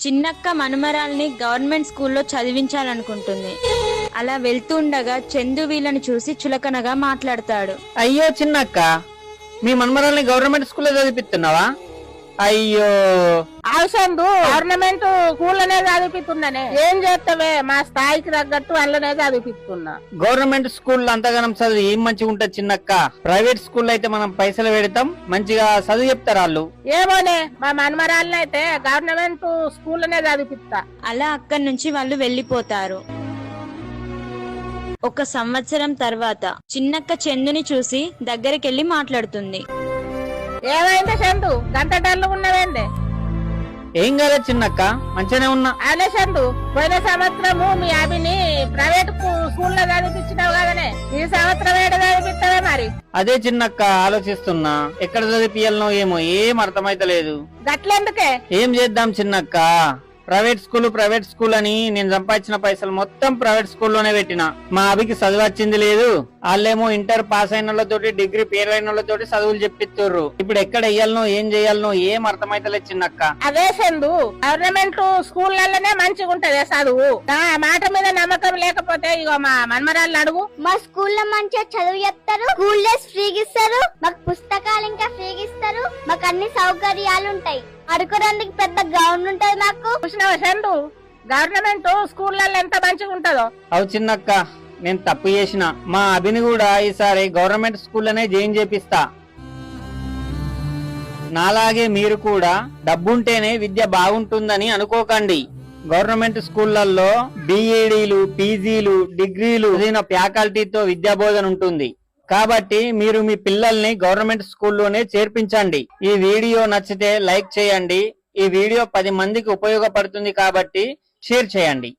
చిన్నక్క మనుమరాల్ని గవర్నమెంట్ స్కూల్లో చదివించాలనుకుంటుంది. అలా వెళ్తుండగా చందు వీళ్ళని చూసి చులకనగా మాట్లాడతాడు. అయ్యో చిన్నక్క, మీ మన్మరాల్ని గవర్నమెంట్ స్కూల్లో చదివిస్తున్నావా? అయ్యో అవసందు గవర్నమెంట్ స్కూల్లోనే చదివిస్తున్నానే. ఏం చేస్తావే, మా స్థాయికి తగ్గట్టు అందులోనే చదివిస్తున్నా. గవర్నమెంట్ స్కూల్ అంతగానం చదువు ఏం మంచిగా ఉంటది చిన్నక్క. ప్రైవేట్ స్కూల్ అయితే మనం పైసలు పెడతాం, మంచిగా చదువు చెప్తారు వాళ్ళు. ఏమోనే, మా మన్మరాళ్ళని అయితే గవర్నమెంట్ స్కూల్లోనే చదివిస్తా. అలా అక్కడి నుంచి వాళ్ళు వెళ్లిపోతారు. ఒక సంవత్సరం తర్వాత చిన్నక్క చందుని చూసి దగ్గరికెళ్లి మాట్లాడుతుంది. ఏమైంది చందు, గంట డల్లు ఉన్నవేందే? ఏం కాదు చిన్నక్క, మంచిగానే ఉన్నా. అదే చందు, పోయిన సంవత్సరము మీ అభిని ప్రైవేట్ స్కూల్లో చదివించినావు కదనే, ఈ సంవత్సరం ఏడ చదివిస్తావే మరి? అదే చిన్నక్క ఆలోచిస్తున్నా, ఎక్కడ చదివిపియాలనో ఏమో ఏం అర్థమైతలేదు. గట్లెందుకే? ఏం చేద్దాం చిన్నక్క, ప్రైవేట్ స్కూల్ అని నేను సంపాదించిన పైసలు మొత్తం ప్రైవేట్ స్కూల్లోనే పెట్టినా. మా అభికి చదువు వచ్చింది లేదు. వాళ్ళేమో ఇంటర్ పాస్ అయిన వాళ్ళతోటి, డిగ్రీ పేరు అయిన వాళ్ళతోటి చదువులు చెప్పిస్తుర్రు. ఇప్పుడు ఎక్కడ వెయ్యాలనో ఏం చేయాలనో ఏం అర్థమైతలేదు చిన్నక్క. అదే చందు, గవర్నమెంట్ స్కూళ్ళనే మంచిగా ఉంటది చదువు. ఆ మాట మీద నమ్మకం లేకపోతే ఇగో మా మన్మరాళ్ళు అడుగు. మా స్కూల్లో మంచిగా చదువు చెప్తారు, స్కూల్ డ్రెస్ ఫ్రీగా ఇస్తారు, మాకు పుస్తకాలు ఇంకా ఫ్రీగా ఇస్తారు, మాకు అన్ని సౌకర్యాలు ఉంటాయి. అడుకోవడానికి పెద్ద గ్రౌండ్ ఉంటది. మాకు చూసినావా చందు, గవర్నమెంట్ స్కూళ్ళల్లో ఎంత మంచిగా ఉంటదో. అవు చిన్నక్క, నేను తప్పు చేసిన. మా అభిని కూడా ఈసారి గవర్నమెంట్ స్కూల్లోనే జాయిన్ చేపిస్తా. నాలాగే మీరు కూడా డబ్బుంటేనే విద్య బాగుంటుందని అనుకోకండి. గవర్నమెంట్ స్కూళ్లలో బిఈడీలు, పీజీలు, డిగ్రీలు ఫ్యాకల్టీతో విద్యా బోధన ఉంటుంది. కాబట్టి మీరు మీ పిల్లల్ని గవర్నమెంట్ స్కూల్లోనే చేర్పించండి. ఈ వీడియో నచ్చితే లైక్ చేయండి. ఈ వీడియో 10 మందికి ఉపయోగపడుతుంది కాబట్టి షేర్ చేయండి.